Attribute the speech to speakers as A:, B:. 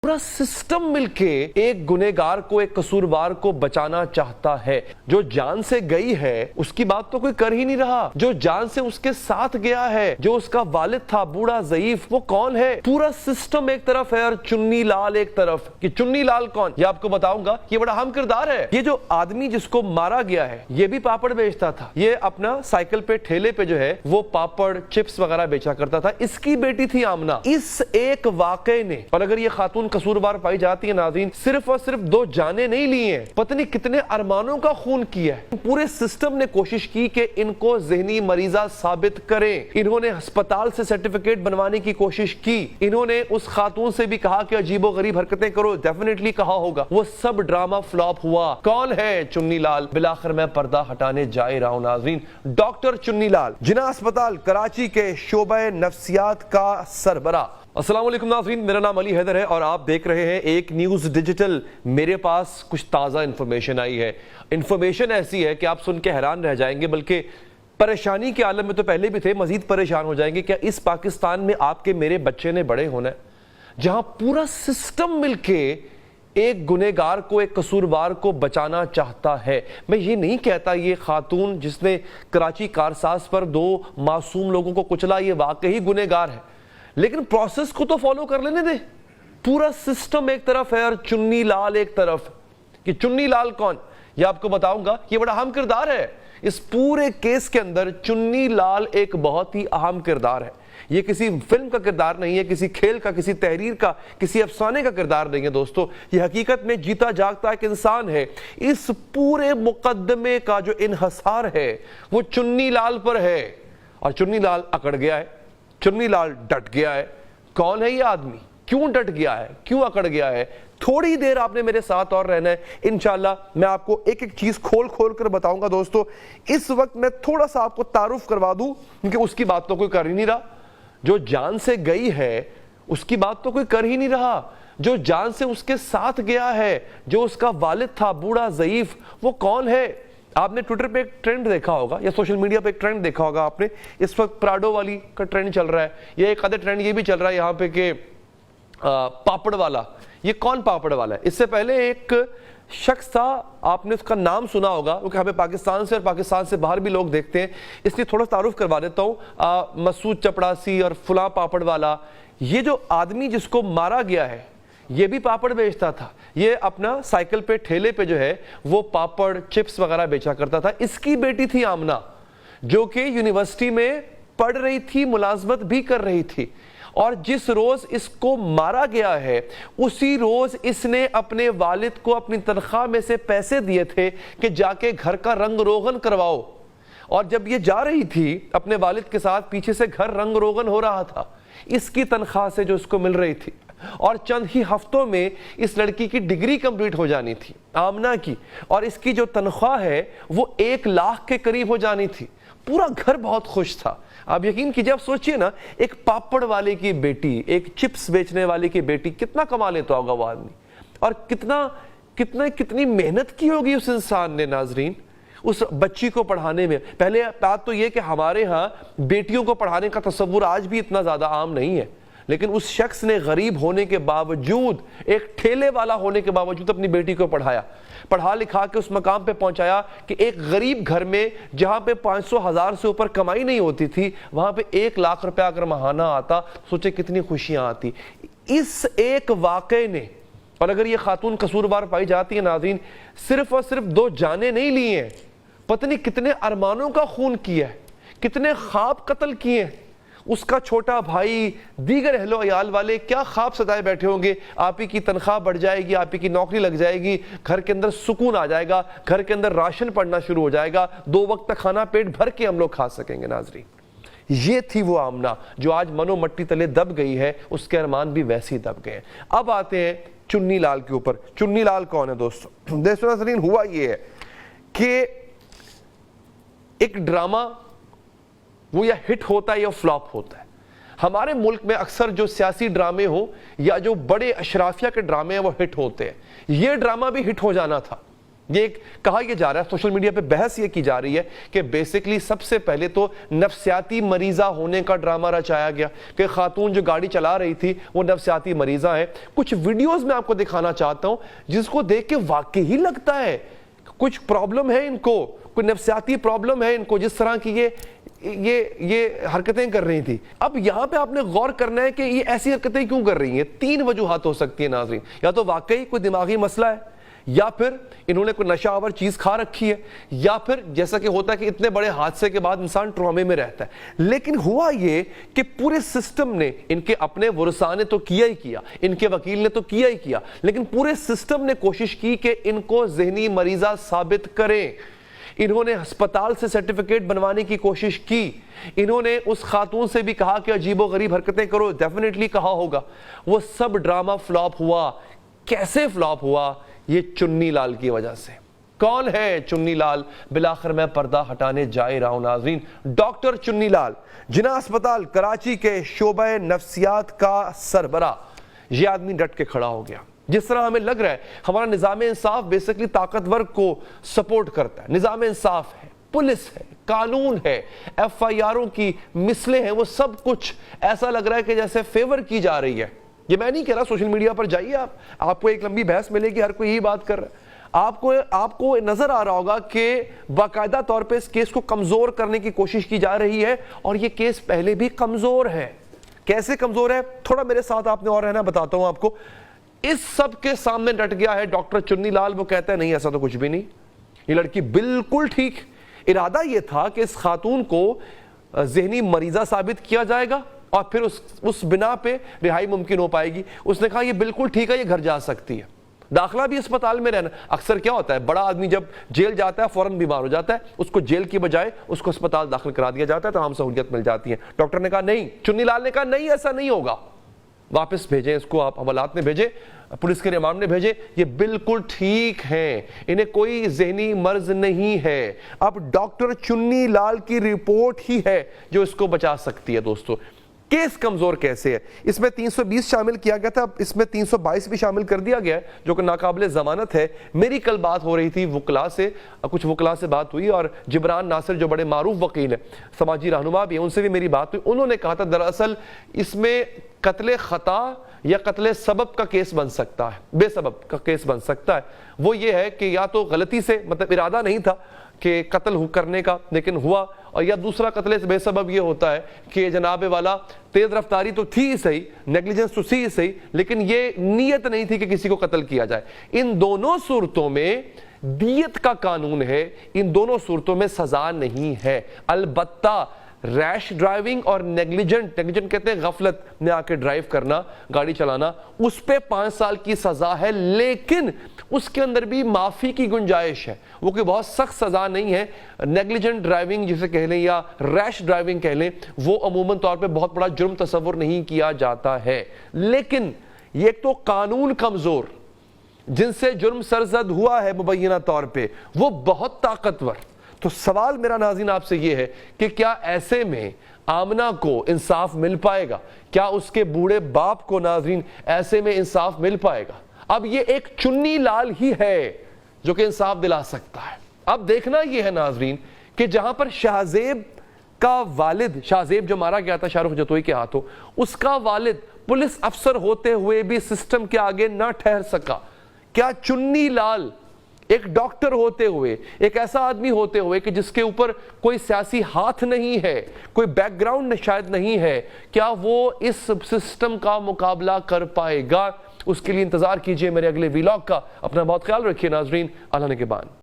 A: पूरा सिस्टम मिलके एक गुनहगार को, एक कसूरवार को बचाना चाहता है। जो जान से गई है उसकी बात तो कोई कर ही नहीं रहा। जो जान से उसके साथ गया है, जो उसका वालिद था बूढ़ा ज़ईफ, वो कौन है? पूरा सिस्टम एक तरफ है और चुन्नी लाल एक तरफ। कि चुन्नी लाल कौन, ये आपको बताऊंगा। ये बड़ा अहम किरदार है। ये जो आदमी जिसको मारा गया है, ये भी पापड़ बेचता था। ये अपना साइकिल पे, ठेले पे जो है वो पापड़, चिप्स वगैरह बेचा करता था। इसकी बेटी थी आमना। इस एक वाक़े ने, और अगर ये खातून कसूरवार पाई जाती है नाज़रीन, सिर्फ और सिर्फ 2 जाने नहीं ली हैं, पता नहीं कितने अरमानों का खून किया है। पूरे सिस्टम ने कोशिश की कि इनको ज़हनी मरीजा साबित करें। इन्होंने अस्पताल से सर्टिफिकेट बनवाने की कोशिश की। इन्होंने उस खातून से भी कहा कि अजीबोगरीब हरकतें करो, डेफिनेटली कहा होगा। वो सब ड्रामा फ्लॉप हुआ। कौन है चुन्नी लाल? बिलाखिर मैं पर्दा हटाने जा रहा हूं नाज़रीन। डॉक्टर चुन्नी लाल, जिन्ना अस्पताल कराची के शोबे नफ्सियात का सरबरा। अस्सलाम वालेकुम नाज़रीन, मेरा नाम अली हैदर है और आप देख रहे हैं एक न्यूज़ डिजिटल। मेरे पास कुछ ताज़ा इन्फॉर्मेशन आई है। इन्फॉर्मेशन ऐसी है कि आप सुन के हैरान रह जाएंगे, बल्कि परेशानी के आलम में तो पहले भी थे, मजीद परेशान हो जाएंगे। क्या इस पाकिस्तान में आपके मेरे बच्चे ने बड़े होना है, जहां पूरा सिस्टम मिलके एक गुनहगार को, एक कसूरवार को बचाना चाहता है? मैं ये नहीं कहता ये खातून जिसने कराची कारसाज पर 2 मासूम लोगों को कुचला ये वाकई गुनहगार है, लेकिन प्रोसेस को तो फॉलो कर लेने दे। पूरा सिस्टम एक तरफ है और चुन्नी लाल एक तरफ। कि चुन्नी लाल कौन, ये आपको बताऊंगा। ये बड़ा अहम किरदार है इस पूरे केस के अंदर। चुन्नी लाल एक बहुत ही अहम किरदार है। ये किसी फिल्म का किरदार नहीं है, किसी खेल का, किसी तहरीर का, किसी अफसाने का किरदार नहीं है दोस्तों। ये हकीकत में जीता जागता एक इंसान है। इस पूरे मुकद्दमे का जो इन्हसार है वो चुन्नी लाल पर है, और चुन्नी लाल अकड़ गया है। चुन्नी लाल डट गया है। कौन है ये आदमी? क्यों डट गया है? क्यों अकड़ गया है? थोड़ी देर आपने मेरे साथ और रहना है। इंशाल्लाह मैं आपको एक एक चीज खोल खोल कर बताऊंगा दोस्तों। इस वक्त मैं थोड़ा सा आपको तारुफ करवा दूं, क्योंकि उसकी बात तो कोई कर ही नहीं रहा। जो जान से गई है उसकी बात तो कोई कर ही नहीं रहा। जो जान से उसके साथ गया है, जो उसका वालिद था बूढ़ा ज़ईफ, वो कौन है? आपने ट्विटर पे एक ट्रेंड देखा होगा या सोशल मीडिया पे एक ट्रेंड देखा होगा आपने। इस वक्त प्राडो वाली का ट्रेंड चल रहा है। ये एक आधे ट्रेंड ये भी चल रहा है यहाँ पे कि पापड़ वाला। ये कौन पापड़ वाला है? इससे पहले एक शख्स था, आपने उसका नाम सुना होगा, क्योंकि हमें पाकिस्तान से और पाकिस्तान से बाहर भी लोग देखते हैं, इसलिए थोड़ा तारुफ करवा देता हूँ। मसूद चपड़ासी और फुला पापड़ वाला। ये जो आदमी जिसको मारा गया है, ये भी पापड़ बेचता था। ये अपना साइकिल पे, ठेले पे जो है वो पापड़, चिप्स वगैरह बेचा करता था। इसकी बेटी थी आमना, जो कि यूनिवर्सिटी में पढ़ रही थी, मुलाजमत भी कर रही थी। और जिस रोज इसको मारा गया है उसी रोज इसने अपने वालिद को अपनी तनख्वाह में से पैसे दिए थे कि जाके घर का रंग रोगन करवाओ। और जब ये जा रही थी अपने वालिद के साथ, पीछे से घर रंग रोगन हो रहा था इसकी तनख्वाह से जो इसको मिल रही थी। और चंद ही हफ्तों में इस लड़की की डिग्री कंप्लीट हो जानी थी, आमना की, और इसकी जो तनख्वाह है वो 1 लाख के करीब हो जानी थी। पूरा घर बहुत खुश था। आप यकीन कीजिए, आप सोचिए ना, एक पापड़ वाले की बेटी, एक चिप्स बेचने वाले की बेटी, कितना कमा लेता होगा वो आदमी, और कितनी मेहनत की होगी उस इंसान ने नाजरीन उस बच्ची को पढ़ाने में। पहले बात तो ये कि हमारे यहाँ बेटियों को पढ़ाने का तस्वुर आज भी इतना ज्यादा आम नहीं है, लेकिन उस शख्स ने गरीब होने के बावजूद, एक ठेले वाला होने के बावजूद अपनी बेटी को पढ़ाया, पढ़ा लिखा के उस मकाम पे पहुंचाया कि एक गरीब घर में जहां पे 500,000 से ऊपर कमाई नहीं होती थी, वहां पे 1 लाख रुपया अगर महाना आता, सोचे कितनी खुशियां आती। इस एक वाक़े ने, और अगर ये खातून कसूरवार पाई जाती है नाज़रीन, सिर्फ और सिर्फ 2 जाने नहीं ली हैं, पता नहीं कितने अरमानों का खून किया है, कितने ख्वाब कत्ल किए हैं। उसका छोटा भाई, दीगर अहलो अयाल वाले क्या ख्वाब सजाए बैठे होंगे, आप ही की तनख्वाह बढ़ जाएगी, आप ही की नौकरी लग जाएगी, घर के अंदर सुकून आ जाएगा, घर के अंदर राशन पड़ना शुरू हो जाएगा, 2 वक्त का खाना पेट भर के हम लोग खा सकेंगे नाजरीन। ये थी वो आमना जो आज मनो मट्टी तले दब गई है, उसके अरमान भी वैसे ही दब गए हैं। अब आते हैं चुन्नी लाल के ऊपर। चुन्नी लाल कौन है दोस्तों? नाजरीन, हुआ ये है कि एक ड्रामा वो या हिट होता है या फ्लॉप होता है। हमारे मुल्क में अक्सर जो सियासी ड्रामे हो या जो बड़े अशराफिया के ड्रामे हैं वो हिट होते हैं। ये ड्रामा भी हिट हो जाना था, یہ کہا یہ جا رہا ہے, سوشل میڈیا پہ بحث یہ کی جا رہی ہے کہ بیسیکلی سب سے پہلے تو نفسیاتی مریضہ ہونے کا ڈرامہ رچایا گیا کہ خاتون جو گاڑی چلا رہی تھی وہ نفسیاتی مریضہ ہے. کچھ ویڈیوز میں آپ کو دکھانا چاہتا ہوں جس کو دیکھ کے واقعی لگتا ہے کچھ پرابلم ہے ان کو, کوئی نفسیاتی پرابلم ہے ان کو, جس طرح کی یہ حرکتیں کر رہی تھی. اب یہاں پہ آپ نے غور کرنا ہے کہ یہ ایسی حرکتیں کیوں کر رہی ہیں. 3 وجوہات ہو سکتی ہیں ناظرین, یا تو واقعی کوئی دماغی مسئلہ ہے, یا پھر انہوں نے کوئی نشہ آور چیز کھا رکھی ہے, یا پھر جیسا کہ ہوتا ہے کہ اتنے بڑے حادثے کے بعد انسان ٹرامے میں رہتا ہے. لیکن ہوا یہ کہ پورے سسٹم نے, ان کے اپنے ورثاء نے تو کیا ہی کیا, ان کے وکیل نے تو کیا ہی کیا, لیکن پورے سسٹم نے کوشش کی کہ ان کو ذہنی مریضہ ثابت کریں. انہوں نے ہسپتال سے سرٹیفکیٹ بنوانے کی کوشش کی, انہوں نے اس خاتون سے بھی کہا کہ عجیب و غریب حرکتیں کرو, ڈیفینیٹلی کہا ہوگا. وہ سب ڈرامہ فلاپ ہوا. کیسے فلاپ ہوا؟ یہ چنی لال کی وجہ سے. کون ہے چنی لال؟ بالآخر میں پردہ ہٹانے جائے رہا ہوں ناظرین. ڈاکٹر چنی لال, جناح اسپتال کراچی کے شعبہ نفسیات کا سربراہ. یہ آدمی ڈٹ کے کھڑا ہو گیا. جس طرح ہمیں لگ رہا ہے ہمارا نظام انصاف بیسیکلی طاقتور کو سپورٹ کرتا ہے. نظام انصاف ہے, پولیس ہے, قانون ہے, ایف آئی آروں کی مثلیں ہیں, وہ سب کچھ ایسا لگ رہا ہے کہ جیسے فیور کی جا رہی ہے. یہ میں نہیں کہہ رہا, سوشل میڈیا پر جائیے آپ کو ایک لمبی بحث ملے گی, ہر کوئی یہی بات کر رہا ہے. آپ کو نظر آ رہا ہوگا کہ باقاعدہ طور پہ اس کیس کو کمزور کرنے کی کوشش کی جا رہی ہے, اور یہ کیس پہلے بھی کمزور ہے. کیسے کمزور ہے؟ تھوڑا میرے ساتھ آپ نے اور رہنا, بتاتا ہوں آپ کو. اس سب کے سامنے ڈٹ گیا ہے ڈاکٹر چنی لال. وہ کہتا ہے نہیں, ایسا تو کچھ بھی نہیں, یہ لڑکی بالکل ٹھیک. ارادہ یہ تھا کہ اس خاتون کو ذہنی مریضہ ثابت کیا جائے گا اور پھر اس بنا پہ رہائی ممکن ہو پائے گی. اس نے کہا یہ بالکل ٹھیک ہے, یہ گھر جا سکتی ہے, داخلہ بھی اسپتال میں رہنا. اکثر کیا ہوتا ہے, بڑا آدمی جب جیل جاتا ہے فوراً بیمار ہو جاتا ہے, اس کو جیل کی بجائے اس کو اسپتال داخل کرا دیا جاتا ہے, تمام سہولیت مل جاتی ہے. ڈاکٹر نے کہا نہیں, چنی لال نے کہا نہیں, ایسا نہیں ہوگا, واپس بھیجیں اس کو, آپ حوالات میں بھیجیں, پولیس کے ریمانڈ میں بھیجیں, یہ بالکل ٹھیک ہیں, انہیں کوئی ذہنی مرض نہیں ہے. اب ڈاکٹر چنی لال کی رپورٹ ہی ہے جو اس کو بچا سکتی ہے. دوستو, کیس کمزور کیسے ہے؟ اس میں 320 شامل کیا گیا تھا, اب اس میں 322 بھی شامل کر دیا گیا ہے جو کہ ناقابل ضمانت ہے. میری کل بات ہو رہی تھی وکلاء سے, کچھ وکلاء سے بات ہوئی, اور جبران ناصر جو بڑے معروف وکیل ہیں, سماجی رہنما بھی ہیں, ان سے بھی میری بات ہوئی. انہوں نے کہا تھا دراصل اس میں قتل خطا یا قتل سبب کا کیس بن سکتا ہے, بے سبب کا کیس بن سکتا ہے. وہ یہ ہے کہ یا تو غلطی سے, مطلب ارادہ نہیں تھا کہ قتل کرنے کا لیکن ہوا, اور یا دوسرا قتل بے سبب یہ ہوتا ہے کہ جناب والا تیز رفتاری تو تھی ہی صحیح, نیگلیجنس تو تھی ہی صحیح, لیکن یہ نیت نہیں تھی کہ کسی کو قتل کیا جائے. ان دونوں صورتوں میں دیت کا قانون ہے, ان دونوں صورتوں میں سزا نہیں ہے. البتہ ریش ڈرائیونگ اور نیگلیجنٹ کہتے ہیں غفلت میں آ کے ڈرائیو کرنا, گاڑی چلانا, اس پہ 5 سال کی سزا ہے, لیکن اس کے اندر بھی معافی کی گنجائش ہے. وہ کوئی بہت سخت سزا نہیں ہے. نیگلیجنٹ ڈرائیونگ جسے کہہ لیں یا ریش ڈرائیونگ کہہ لیں, وہ عموماً طور پہ بہت بڑا جرم تصور نہیں کیا جاتا ہے. لیکن یہ ایک تو قانون کمزور, جن سے جرم سرزد ہوا ہے مبینہ طور پہ, وہ بہت طاقتور. تو سوال میرا ناظرین آپ سے یہ ہے کہ کیا ایسے میں آمنہ کو انصاف مل پائے گا؟ کیا اس کے بوڑھے باپ کو ناظرین ایسے میں انصاف مل پائے گا؟ اب یہ ایک چنی لال ہی ہے جو کہ انصاف دلا سکتا ہے. اب دیکھنا یہ ہے ناظرین کہ جہاں پر شاہزیب کا والد, شاہزیب جو مارا گیا تھا شاہ رخ جتوئی کے ہاتھوں, اس کا والد پولیس افسر ہوتے ہوئے بھی سسٹم کے آگے نہ ٹھہر سکا. کیا چنی لال ایک ڈاکٹر ہوتے ہوئے, ایک ایسا آدمی ہوتے ہوئے کہ جس کے اوپر کوئی سیاسی ہاتھ نہیں ہے, کوئی بیک گراؤنڈ شاید نہیں ہے, کیا وہ اس سسٹم کا مقابلہ کر پائے گا؟ اس کے لیے انتظار کیجئے میرے اگلے ویلاگ کا. اپنا بہت خیال رکھیے ناظرین. اللہ نگہبان.